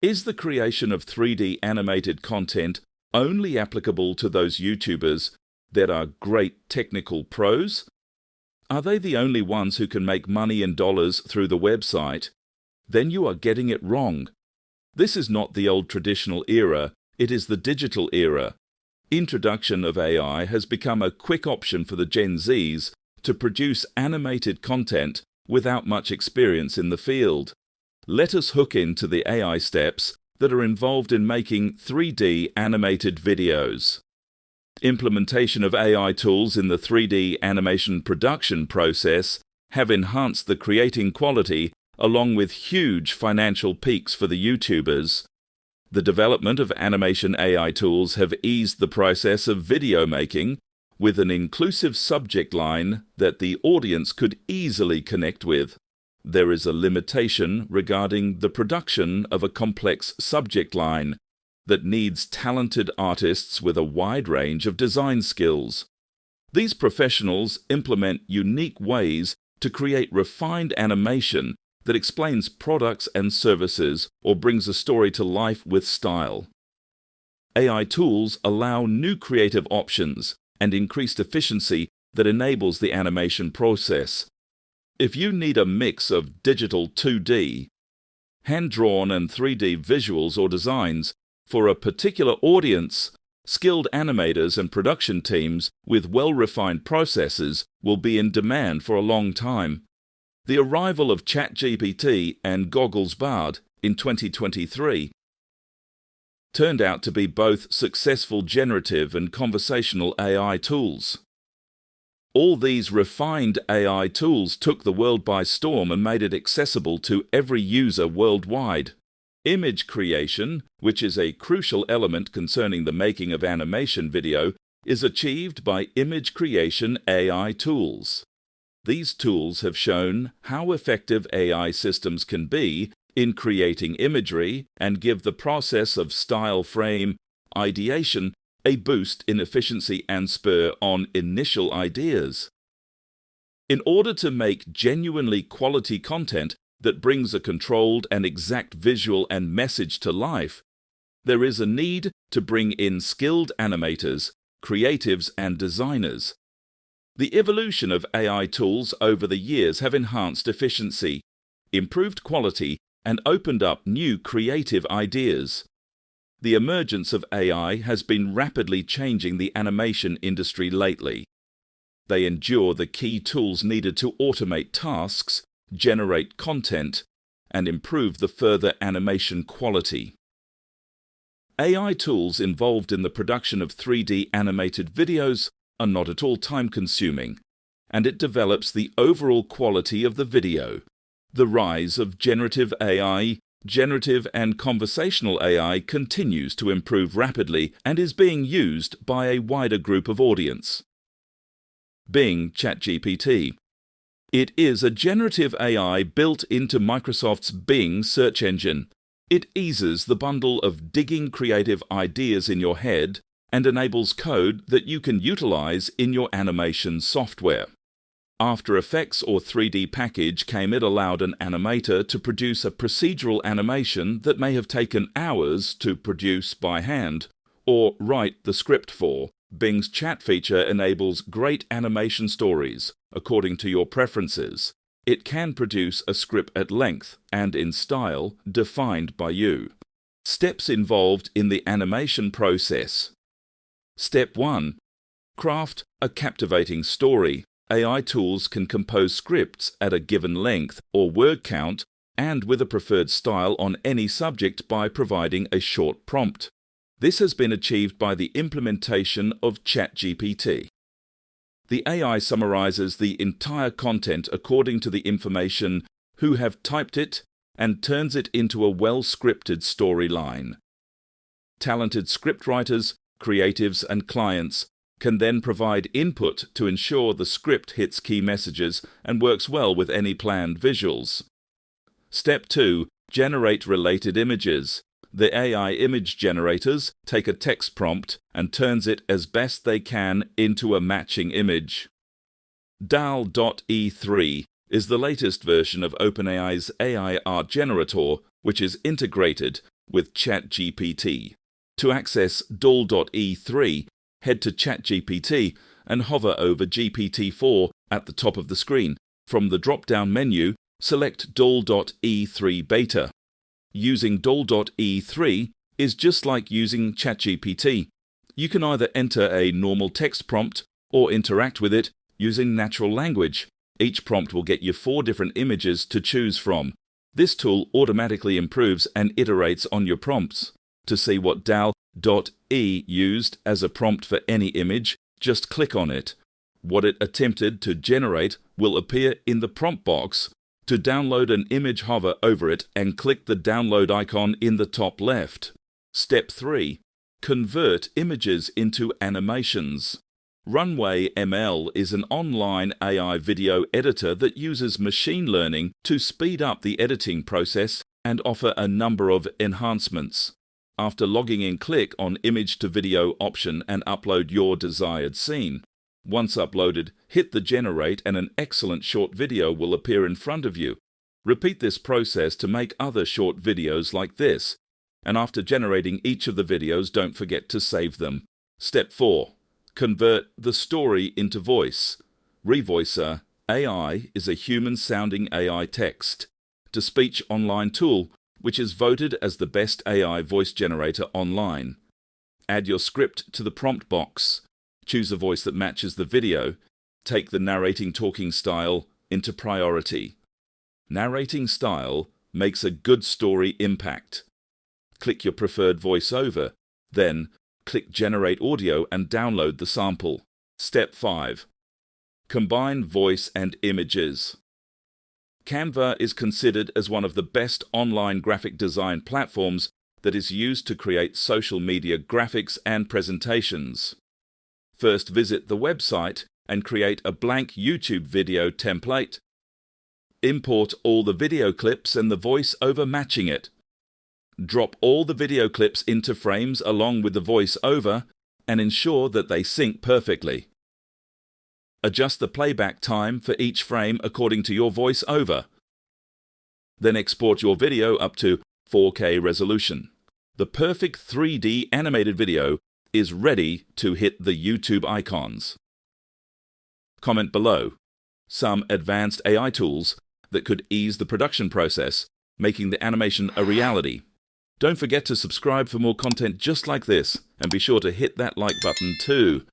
Is the creation of 3D animated content only applicable to those YouTubers that are great technical pros? Are they the only ones who can make money in dollars through the website? Then you are getting it wrong. This is not the old traditional era, it is the digital era. Introduction of AI has become a quick option for the Gen Zs to produce animated content without much experience in the field. Let us hook into the AI steps that are involved in making 3D animated videos. Implementation of AI tools in the 3D animation production process have enhanced the creating quality along with huge financial peaks for the YouTubers. The development of animation AI tools have eased the process of video making with an inclusive subject line that the audience could easily connect with. There is a limitation regarding the production of a complex subject line that needs talented artists with a wide range of design skills. These professionals implement unique ways to create refined animation that explains products and services or brings a story to life with style. AI tools allow new creative options and increased efficiency that enables the animation process. If you need a mix of digital 2D, hand-drawn and 3D visuals or designs for a particular audience, skilled animators and production teams with well-refined processes will be in demand for a long time. The arrival of ChatGPT and Google's Bard in 2023 turned out to be both successful generative and conversational AI tools. All these refined AI tools took the world by storm and made it accessible to every user worldwide. Image creation, which is a crucial element concerning the making of animation video, is achieved by image creation AI tools. These tools have shown how effective AI systems can be in creating imagery and give the process of style frame ideation a boost in efficiency and spur on initial ideas. In order to make genuinely quality content that brings a controlled and exact visual and message to life, there is a need to bring in skilled animators, creatives, and designers. The evolution of AI tools over the years have enhanced efficiency, improved quality, and opened up new creative ideas. The emergence of AI has been rapidly changing the animation industry lately. They endure the key tools needed to automate tasks, generate content, and improve the further animation quality. AI tools involved in the production of 3D animated videos are not at all time-consuming, and it develops the overall quality of the video. The rise of generative AI, generative and conversational AI continues to improve rapidly and is being used by a wider group of audience. Bing ChatGPT. It is a generative AI built into Microsoft's Bing search engine. It eases the bundle of digging creative ideas in your head and enables code that you can utilize in your animation software. After Effects or 3D package came, it allowed an animator to produce a procedural animation that may have taken hours to produce by hand or write the script for. Bing's chat feature enables great animation stories according to your preferences. It can produce a script at length and in style defined by you. Steps involved in the animation process. Step 1. Craft a captivating story. AI tools can compose scripts at a given length or word count and with a preferred style on any subject by providing a short prompt. This has been achieved by the implementation of ChatGPT. The AI summarizes the entire content according to the information who have typed it and turns it into a well-scripted storyline. Talented scriptwriters, creatives, and clients can then provide input to ensure the script hits key messages and works well with any planned visuals. Step 2. Generate related images. The AI image generators take a text prompt and turns it as best they can into a matching image. DALL.E3 is the latest version of OpenAI's AI art generator, which is integrated with ChatGPT. To access DALL.e3, head to ChatGPT and hover over GPT-4 at the top of the screen. From the drop-down menu, select DALL.e3 Beta. Using DALL.e3 is just like using ChatGPT. You can either enter a normal text prompt or interact with it using natural language. Each prompt will get you 4 different images to choose from. This tool automatically improves and iterates on your prompts. To see what DALL.e used as a prompt for any image, just click on it. What it attempted to generate will appear in the prompt box. To download an image, hover over it and click the download icon in the top left. Step 3. Convert images into animations. Runway ML is an online AI video editor that uses machine learning to speed up the editing process and offer a number of enhancements. After logging in, click on Image to Video option and upload your desired scene. Once uploaded, hit the generate and an excellent short video will appear in front of you. Repeat this process to make other short videos like this. And after generating each of the videos, don't forget to save them. Step 4. Convert the story into voice. Revoicer AI is a human-sounding AI text-to-speech online tool which is voted as the best AI voice generator online. Add your script to the prompt box. Choose a voice that matches the video. Take the narrating talking style into priority. Narrating style makes a good story impact. Click your preferred voiceover, then click Generate Audio and download the sample. Step 5. Combine voice and images. Canva is considered as one of the best online graphic design platforms that is used to create social media graphics and presentations. First, visit the website and create a blank YouTube video template. Import all the video clips and the voice over matching it. Drop all the video clips into frames along with the voice over and ensure that they sync perfectly. Adjust the playback time for each frame according to your voice over. Then export your video up to 4K resolution. The perfect 3D animated video is ready to hit the YouTube icons. Comment below some advanced AI tools that could ease the production process, making the animation a reality. Don't forget to subscribe for more content just like this, and be sure to hit that like button too.